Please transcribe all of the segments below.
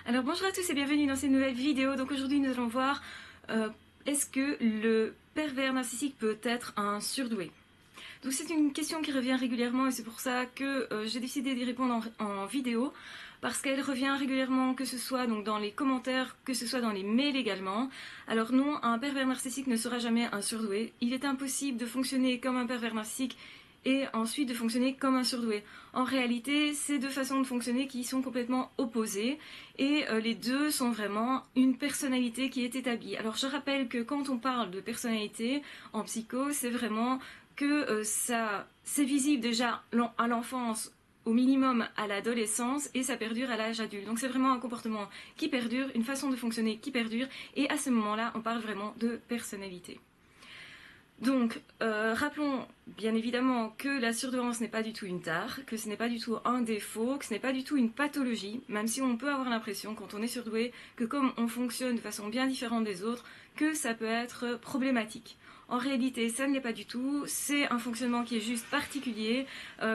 Alors bonjour à tous et bienvenue dans cette nouvelle vidéo. Donc aujourd'hui nous allons voir est-ce que le pervers narcissique peut être un surdoué. Donc c'est une question qui revient régulièrement et c'est pour ça que j'ai décidé d'y répondre en vidéo, parce qu'elle revient régulièrement, que ce soit donc dans les commentaires, que ce soit dans les mails également. Alors non, un pervers narcissique ne sera jamais un surdoué. Il est impossible de fonctionner comme un pervers narcissique et ensuite de fonctionner comme un surdoué. En réalité, c'est deux façons de fonctionner qui sont complètement opposées et les deux sont vraiment une personnalité qui est établie. Alors je rappelle que quand on parle de personnalité en psycho, c'est vraiment que c'est visible déjà à l'enfance, au minimum à l'adolescence, et ça perdure à l'âge adulte. Donc c'est vraiment un comportement qui perdure, une façon de fonctionner qui perdure, et à ce moment-là, on parle vraiment de personnalité. Donc, rappelons bien évidemment que la surdouance n'est pas du tout une tare, que ce n'est pas du tout un défaut, que ce n'est pas du tout une pathologie, même si on peut avoir l'impression, quand on est surdoué, que comme on fonctionne de façon bien différente des autres, que ça peut être problématique. En réalité, ça ne l'est pas du tout, c'est un fonctionnement qui est juste particulier,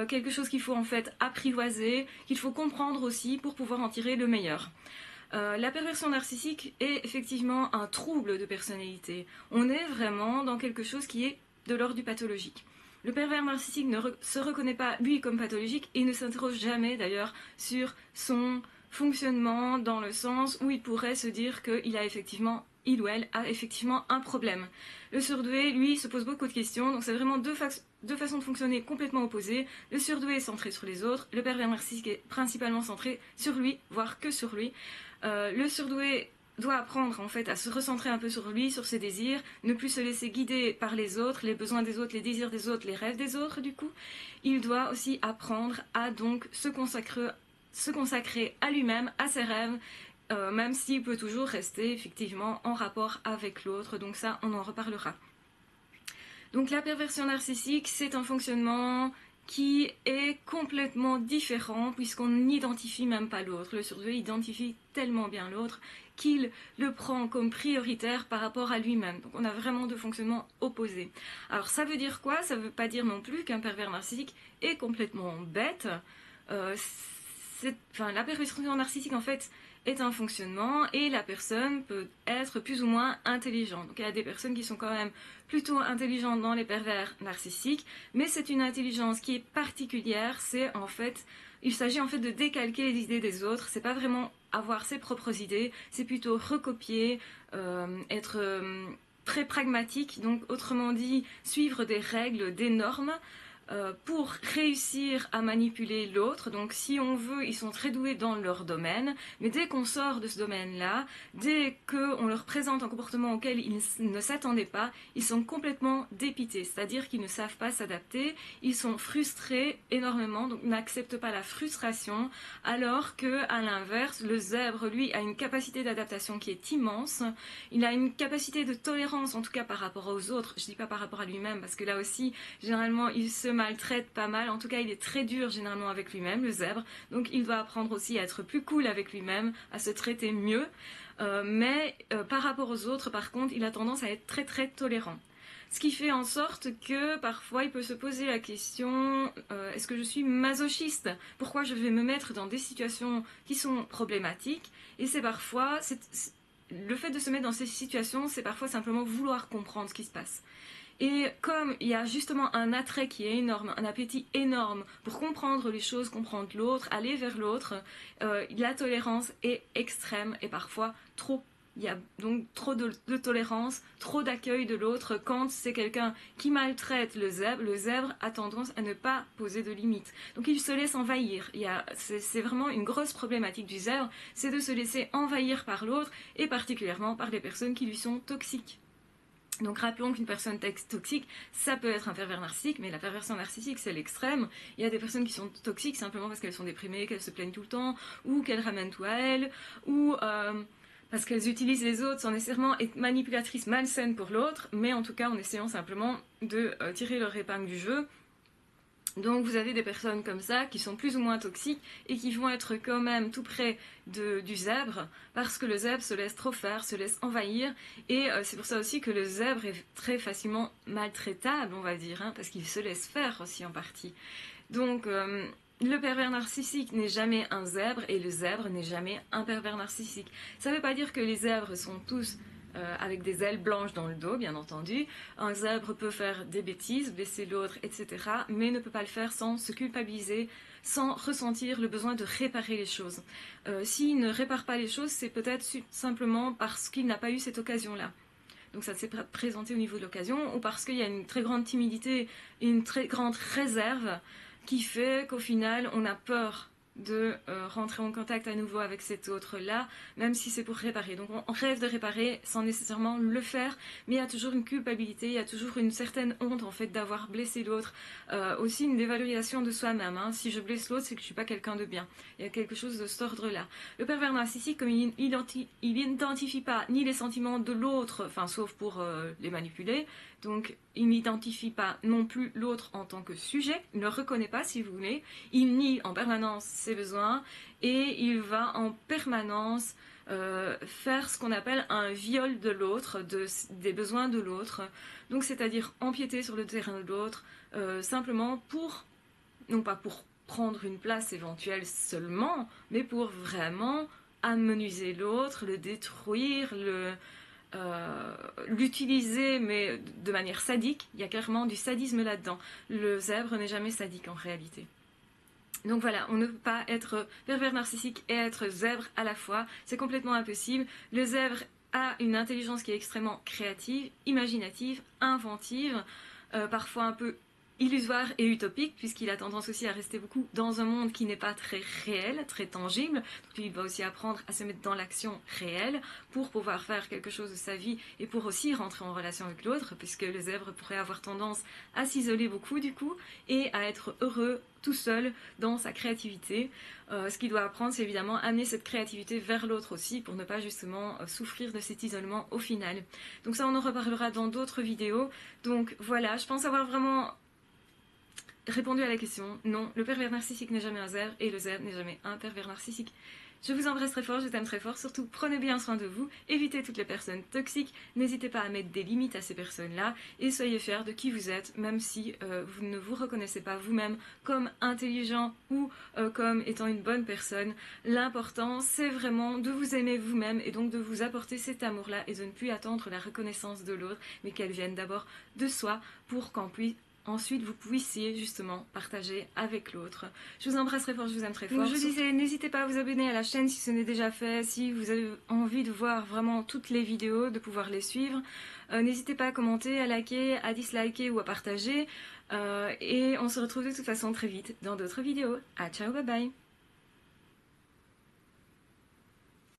quelque chose qu'il faut en fait apprivoiser, qu'il faut comprendre aussi pour pouvoir en tirer le meilleur. La perversion narcissique est effectivement un trouble de personnalité. On est vraiment dans quelque chose qui est de l'ordre du pathologique. Le pervers narcissique ne se reconnaît pas, lui, comme pathologique et ne s'interroge jamais, d'ailleurs, sur son fonctionnement dans le sens où il pourrait se dire qu'il a effectivement, il ou elle a effectivement un problème. Le surdoué, lui, se pose beaucoup de questions, donc c'est vraiment deux façons de fonctionner complètement opposées. Le surdoué est centré sur les autres, le pervers narcissique est principalement centré sur lui, voire que sur lui. Le surdoué doit apprendre en fait à se recentrer un peu sur lui, sur ses désirs, ne plus se laisser guider par les autres, les besoins des autres, les désirs des autres, les rêves des autres du coup. Il doit aussi apprendre à donc se consacrer à lui-même, à ses rêves, même s'il peut toujours rester effectivement en rapport avec l'autre, donc ça on en reparlera. Donc la perversion narcissique, c'est un fonctionnement qui est complètement différent puisqu'on n'identifie même pas l'autre. Le surdoué identifie tellement bien l'autre qu'il le prend comme prioritaire par rapport à lui-même. Donc on a vraiment deux fonctionnements opposés. Alors ça veut dire quoi? Ça veut pas dire non plus qu'un pervers narcissique est complètement bête. La perversion narcissique en fait est un fonctionnement et la personne peut être plus ou moins intelligente. Donc il y a des personnes qui sont quand même plutôt intelligentes dans les pervers narcissiques, mais c'est une intelligence qui est particulière. Il s'agit en fait de décalquer les idées des autres. C'est pas vraiment avoir ses propres idées, c'est plutôt recopier, être très pragmatique. Donc autrement dit, suivre des règles, des normes. Pour réussir à manipuler l'autre. Donc si on veut, ils sont très doués dans leur domaine, mais dès qu'on sort de ce domaine-là, dès qu'on leur présente un comportement auquel ils ne s'attendaient pas, ils sont complètement dépités, c'est-à-dire qu'ils ne savent pas s'adapter, ils sont frustrés énormément, donc n'acceptent pas la frustration, alors que à l'inverse, le zèbre, lui, a une capacité d'adaptation qui est immense, il a une capacité de tolérance, en tout cas par rapport aux autres, je dis pas par rapport à lui-même, parce que là aussi, généralement, il se maltraite pas mal, en tout cas il est très dur généralement avec lui-même, le zèbre, donc il doit apprendre aussi à être plus cool avec lui-même, à se traiter mieux, mais par rapport aux autres par contre il a tendance à être très très tolérant. Ce qui fait en sorte que parfois il peut se poser la question, est-ce que je suis masochiste? Pourquoi je vais me mettre dans des situations qui sont problématiques? Et c'est parfois, le fait de se mettre dans ces situations, c'est parfois simplement vouloir comprendre ce qui se passe. Et comme il y a justement un attrait qui est énorme, un appétit énorme pour comprendre les choses, comprendre l'autre, aller vers l'autre, la tolérance est extrême et parfois trop. Il y a donc trop de tolérance, trop d'accueil de l'autre quand c'est quelqu'un qui maltraite le zèbre a tendance à ne pas poser de limites. Donc il se laisse envahir. C'est vraiment une grosse problématique du zèbre, c'est de se laisser envahir par l'autre et particulièrement par les personnes qui lui sont toxiques. Donc rappelons qu'une personne toxique, ça peut être un pervers narcissique, mais la perversion narcissique, c'est l'extrême. Il y a des personnes qui sont toxiques simplement parce qu'elles sont déprimées, qu'elles se plaignent tout le temps, ou qu'elles ramènent tout à elles, ou parce qu'elles utilisent les autres sans nécessairement être manipulatrices malsaines pour l'autre, mais en tout cas en essayant simplement de tirer leur épingle du jeu. Donc vous avez des personnes comme ça qui sont plus ou moins toxiques et qui vont être quand même tout près du zèbre parce que le zèbre se laisse trop faire, se laisse envahir et c'est pour ça aussi que le zèbre est très facilement maltraitable on va dire, hein, parce qu'il se laisse faire aussi en partie. Donc le pervers narcissique n'est jamais un zèbre et le zèbre n'est jamais un pervers narcissique. Ça ne veut pas dire que les zèbres sont tous avec des ailes blanches dans le dos, bien entendu. Un zèbre peut faire des bêtises, blesser l'autre, etc., mais ne peut pas le faire sans se culpabiliser, sans ressentir le besoin de réparer les choses. S'il ne répare pas les choses, c'est peut-être simplement parce qu'il n'a pas eu cette occasion-là. Donc ça s'est présenté au niveau de l'occasion, ou parce qu'il y a une très grande timidité, une très grande réserve qui fait qu'au final, on a peur de rentrer en contact à nouveau avec cet autre-là, même si c'est pour réparer. Donc on rêve de réparer sans nécessairement le faire, mais il y a toujours une culpabilité, il y a toujours une certaine honte en fait d'avoir blessé l'autre. Aussi une dévalorisation de soi-même. Hein. Si je blesse l'autre, c'est que je suis pas quelqu'un de bien. Il y a quelque chose de cet ordre-là. Le pervers narcissique, comme il n'identifie pas ni les sentiments de l'autre, enfin sauf pour les manipuler, donc il n'identifie pas non plus l'autre en tant que sujet, il ne le reconnaît pas si vous voulez, il nie en permanence ses besoins et il va en permanence faire ce qu'on appelle un viol de l'autre, des besoins de l'autre, donc c'est-à-dire empiéter sur le terrain de l'autre, simplement pour, non pas pour prendre une place éventuelle seulement, mais pour vraiment amenuiser l'autre, le détruire, l'utiliser mais de manière sadique. Il y a clairement du sadisme là-dedans. Le zèbre n'est jamais sadique en réalité. Donc voilà, on ne peut pas être pervers narcissique et être zèbre à la fois, c'est complètement impossible. Le zèbre a une intelligence qui est extrêmement créative, imaginative, inventive, parfois un peu illusoire et utopique, puisqu'il a tendance aussi à rester beaucoup dans un monde qui n'est pas très réel, très tangible. Donc il va aussi apprendre à se mettre dans l'action réelle pour pouvoir faire quelque chose de sa vie et pour aussi rentrer en relation avec l'autre, puisque le zèbre pourrait avoir tendance à s'isoler beaucoup du coup et à être heureux tout seul dans sa créativité. Ce qu'il doit apprendre, c'est évidemment amener cette créativité vers l'autre aussi pour ne pas justement souffrir de cet isolement au final. Donc ça, on en reparlera dans d'autres vidéos. Donc voilà, je pense avoir vraiment répondu à la question. Non, le pervers narcissique n'est jamais un zèbre et le zèbre n'est jamais un pervers narcissique. Je vous embrasse très fort, je t'aime très fort, surtout prenez bien soin de vous, évitez toutes les personnes toxiques, n'hésitez pas à mettre des limites à ces personnes-là et soyez fiers de qui vous êtes, même si vous ne vous reconnaissez pas vous-même comme intelligent ou comme étant une bonne personne. L'important, c'est vraiment de vous aimer vous-même et donc de vous apporter cet amour-là et de ne plus attendre la reconnaissance de l'autre, mais qu'elle vienne d'abord de soi pour qu'on puisse ensuite vous puissiez justement partager avec l'autre. Je vous embrasse très fort, je vous aime très fort. Donc je disais, n'hésitez pas à vous abonner à la chaîne si ce n'est déjà fait, si vous avez envie de voir vraiment toutes les vidéos, de pouvoir les suivre. N'hésitez pas à commenter, à liker, à disliker ou à partager. Et on se retrouve de toute façon très vite dans d'autres vidéos. À ciao, bye bye.